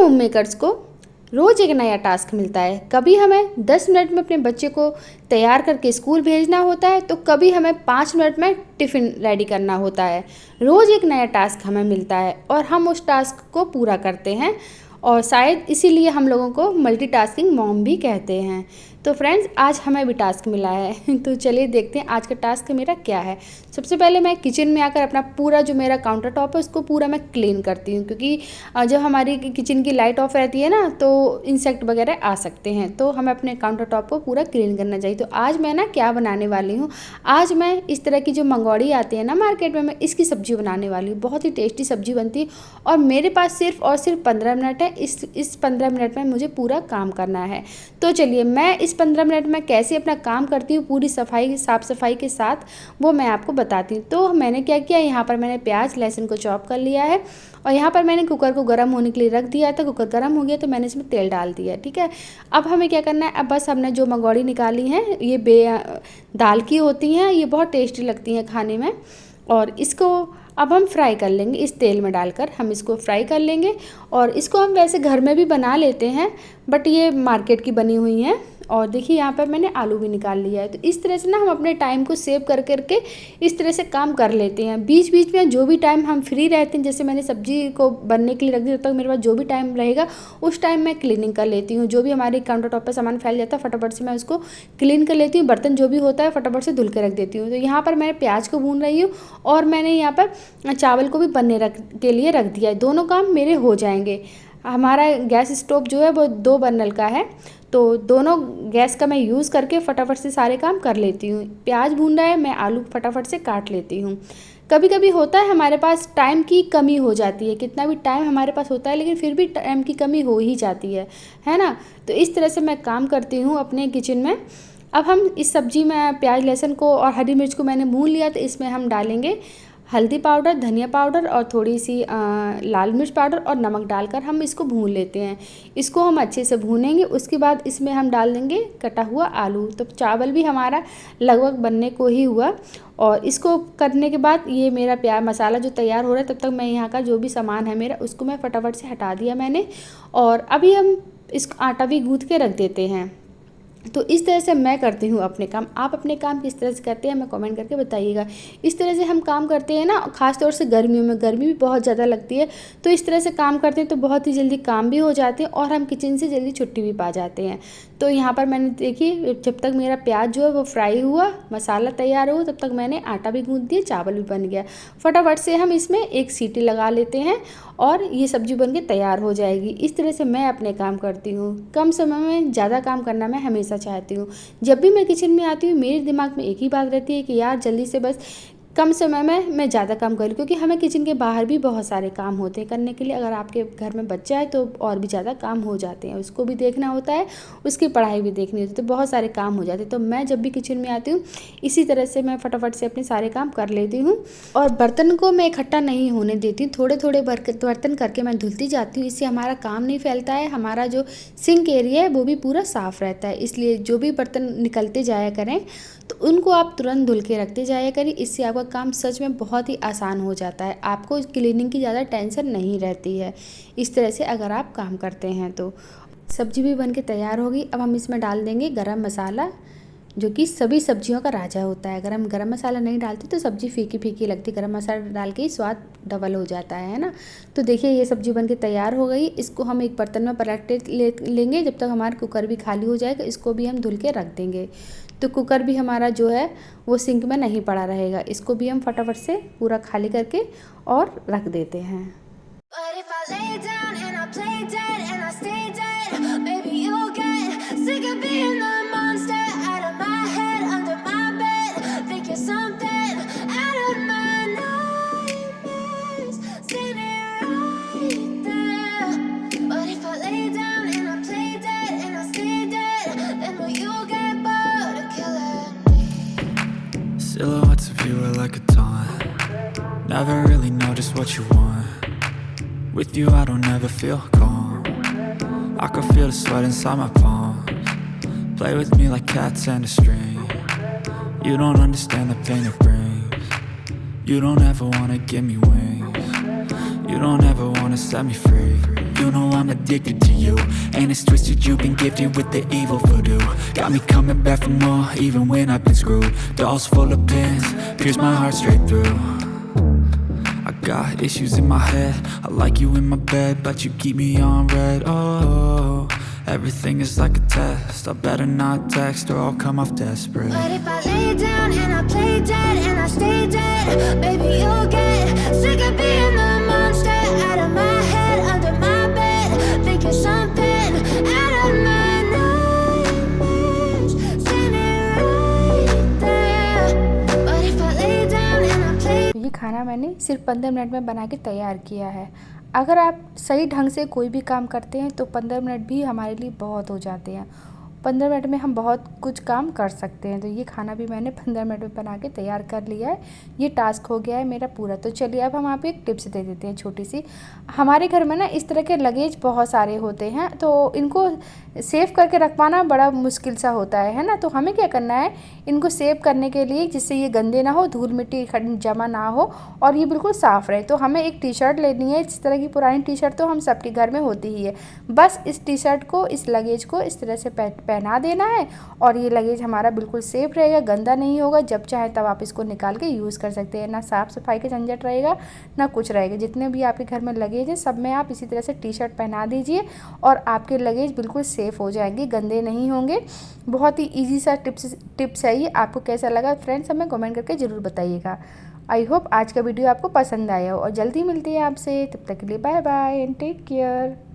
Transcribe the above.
Home makers को रोज़ एक नया टास्क मिलता है। कभी हमें 10 मिनट में अपने बच्चे को तैयार करके स्कूल भेजना होता है, तो कभी हमें 5 मिनट में टिफ़िन रेडी करना होता है। रोज़ एक नया टास्क हमें मिलता है और हम उस टास्क को पूरा करते हैं, और शायद इसीलिए हम लोगों को मल्टीटास्किंग मॉम भी कहते हैं। तो फ्रेंड्स, आज हमें भी टास्क मिला है तो चलिए देखते हैं आज का टास्क मेरा क्या है। सबसे पहले मैं किचन में आकर अपना पूरा जो मेरा काउंटर टॉप है उसको पूरा मैं क्लीन करती हूँ, क्योंकि जब हमारी किचन की लाइट ऑफ रहती है ना, तो इंसेक्ट वगैरह आ सकते हैं, तो हमें अपने काउंटर टॉप को पूरा क्लीन करना चाहिए। तो आज मैं ना क्या बनाने वाली हूँ, आज मैं इस तरह की जो मंगौड़ी आती है ना मार्केट में, मैं इसकी सब्ज़ी बनाने वाली हूँ। बहुत ही टेस्टी सब्ज़ी बनती है और मेरे पास सिर्फ और सिर्फ 15 मिनट है। इस 15 मिनट में मुझे पूरा काम करना है। तो चलिए मैं इस 15 मिनट में कैसे अपना काम करती हूँ पूरी साफ़ सफाई के साथ, वो मैं आपको बताती हूँ। तो मैंने क्या किया, यहाँ पर मैंने प्याज लहसुन को चॉप कर लिया है और यहाँ पर मैंने कुकर को गर्म होने के लिए रख दिया था। कुकर गर्म हो गया तो मैंने इसमें तेल डाल दिया, ठीक है। अब हमें क्या करना है, अब बस हमने जो मंगौड़ी निकाली हैं, ये दाल की होती हैं, ये बहुत टेस्टी लगती हैं खाने में, और इसको अब हम फ्राई कर लेंगे। इस तेल में डालकर हम इसको फ्राई कर लेंगे। और इसको हम वैसे घर में भी बना लेते हैं, बट ये मार्केट की बनी हुई हैं। और देखिए यहाँ पर मैंने आलू भी निकाल लिया है। तो इस तरह से ना हम अपने टाइम को सेव कर करके इस तरह से काम कर लेते हैं। बीच बीच में जो भी टाइम हम फ्री रहते हैं, जैसे मैंने सब्जी को बनने के लिए रख दिया, तब तक मेरे पास जो भी टाइम रहेगा उस टाइम मैं क्लीनिंग कर लेती हूँ। जो भी हमारे काउंटर टॉप पर सामान फैल जाता है, फटाफट से मैं उसको क्लीन कर लेती हूँ। बर्तन जो भी होता है फटाफट से धुल के रख देती हूँ। तो यहाँ पर मैं प्याज को भून रही हूँ और मैंने यहाँ पर चावल को भी बनने के लिए रख दिया है। दोनों काम मेरे हो जाएंगे। हमारा गैस स्टोव जो है वो 2 बर्नल का है, तो दोनों गैस का मैं यूज़ करके फटाफट से सारे काम कर लेती हूँ। प्याज भून रहा है, मैं आलू फटाफट से काट लेती हूँ। कभी कभी होता है हमारे पास टाइम की कमी हो जाती है, कितना भी टाइम हमारे पास होता है लेकिन फिर भी टाइम की कमी हो ही जाती है ना। तो इस तरह से मैं काम करती हूँ अपने किचन में। अब हम इस सब्ज़ी में प्याज लहसुन को और हरी मिर्च को मैंने भून लिया, तो इसमें हम डालेंगे हल्दी पाउडर, धनिया पाउडर और थोड़ी सी लाल मिर्च पाउडर और नमक डालकर हम इसको भून लेते हैं। इसको हम अच्छे से भूनेंगे। उसके बाद इसमें हम डाल देंगे कटा हुआ आलू। तो चावल भी हमारा लगभग बनने को ही हुआ, और इसको करने के बाद ये मेरा प्याज मसाला जो तैयार हो रहा है, तब तक मैं यहाँ का जो भी सामान है मेरा उसको मैं फटाफट से हटा दिया मैंने। और अभी हम इसको आटा भी गूँथ के रख देते हैं। तो इस तरह से मैं करती हूँ अपने काम। आप अपने काम किस तरह से करते हैं हमें कमेंट करके बताइएगा। इस तरह से हम काम करते हैं ना, ख़ास तौर से गर्मियों में, गर्मी भी बहुत ज़्यादा लगती है, तो इस तरह से काम करते हैं तो बहुत ही जल्दी काम भी हो जाते हैं और हम किचन से जल्दी छुट्टी भी पा जाते हैं। तो यहाँ पर मैंने देखिए, जब तक मेरा प्याज जो है वो फ्राई हुआ, मसाला तैयार हुआ, तब तक मैंने आटा भी गूँथ दिया, चावल भी बन गया। फटाफट से हम इसमें एक सीटी लगा लेते हैं और ये सब्ज़ी बन के तैयार हो जाएगी। इस तरह से मैं अपने काम करती हूँ। कम समय में ज़्यादा काम करना मैं हमेशा चाहती हूँ। जब भी मैं किचन में आती हूँ मेरे दिमाग में एक ही बात रहती है कि यार जल्दी से बस कम समय में मैं ज़्यादा काम करूँ, क्योंकि हमें किचन के बाहर भी बहुत सारे काम होते हैं करने के लिए। अगर आपके घर में बच्चा है तो और भी ज़्यादा काम हो जाते हैं, उसको भी देखना होता है, उसकी पढ़ाई भी देखनी होती है, तो बहुत सारे काम हो जाते हैं। तो मैं जब भी किचन में आती हूँ इसी तरह से मैं फटाफट से अपने सारे काम कर लेती हूँ। और बर्तन को मैं इकट्ठा नहीं होने देती हूँ, थोड़े थोड़े बर्तन करके मैं धुलती जाती हूँ। इससे हमारा काम नहीं फैलता है, हमारा जो सिंक एरिया है वो भी पूरा साफ़ रहता है। इसलिए जो भी बर्तन निकलते जाया करें तो उनको आप तुरंत धुल के रखते जाया करें। इससे आपका काम सच में बहुत ही आसान हो जाता है, आपको क्लीनिंग की ज़्यादा टेंशन नहीं रहती है इस तरह से अगर आप काम करते हैं तो। सब्जी भी बन के तैयार होगी। अब हम इसमें डाल देंगे गरम मसाला, जो कि सभी सब्जियों का राजा होता है। अगर हम गरम मसाला नहीं डालते तो सब्ज़ी फीकी फीकी लगती, गरम मसाला डाल के ही स्वाद डबल हो जाता है ना। तो देखिए ये सब्ज़ी बन के तैयार हो गई। इसको हम एक बर्तन में पलट लेंगे। जब तक हमारा कुकर भी खाली हो जाएगा इसको भी हम धुल के रख देंगे। तो कुकर भी हमारा जो है वो सिंक में नहीं पड़ा रहेगा, इसको भी हम फटाफट से पूरा खाली करके और रख देते हैं। Silhouettes of you are like a taunt. Never really know just what you want. With you I don't ever feel calm. I can feel the sweat inside my palms. Play with me like cats and a string. You don't understand the pain it brings. You don't ever wanna give me wings. You don't ever wanna set me free. you know I'm addicted to you. And it's twisted, you've been gifted with the evil voodoo. Got me coming back for more, even when I've been screwed. Dolls full of pins, pierce my heart straight through. I got issues in my head, I like you in my bed, but you keep me on red. Oh, everything is like a test, I better not text or I'll come off desperate. But if I lay down and I play dead and I stay dead, baby, you'll get sick of being the monster out of my head, under my bed, thinking something out of my nightmares, standing right there. But if I lay down and I play. ये खाना मैंने सिर्फ 15 minute में बना के तैयार किया है। अगर आप सही ढंग से कोई भी काम करते हैं तो 15 मिनट भी हमारे लिए बहुत हो जाते हैं। 15 मिनट में हम बहुत कुछ काम कर सकते हैं। तो ये खाना भी मैंने 15 मिनट में बना के तैयार कर लिया है। ये टास्क हो गया है मेरा पूरा। तो चलिए अब हम आप एक टिप्स दे देते हैं छोटी सी। हमारे घर में ना इस तरह के लगेज बहुत सारे होते हैं, तो इनको सेव करके रख पाना बड़ा मुश्किल सा होता है ना। तो हमें क्या करना है, इनको सेव करने के लिए जिससे ये गंदे ना हो, धूल मिट्टी जमा ना हो और ये बिल्कुल साफ़ रहे, तो हमें एक टी शर्ट लेनी है। इस तरह की पुरानी टी शर्ट तो हम सबके घर में होती ही है। बस इस टी शर्ट को, इस लगेज को इस तरह से पहना देना है और ये लगेज हमारा बिल्कुल सेफ रहेगा, गंदा नहीं होगा। जब चाहे तब आप इसको निकाल के यूज़ कर सकते हैं। ना साफ़ सफाई का झंझट रहेगा ना कुछ रहेगा। जितने भी आपके घर में लगेज हैं सब में आप इसी तरह से टी शर्ट पहना दीजिए और आपके लगेज बिल्कुल सेफ़ हो जाएंगे, गंदे नहीं होंगे। बहुत ही ईजी सा टिप्स है ये। आपको कैसा लगा फ्रेंड्स, हमें कमेंट करके ज़रूर बताइएगा। आई होप आज का वीडियो आपको पसंद आया हो और जल्दी मिलती है आपसे। तब तक के लिए bye bye and take care.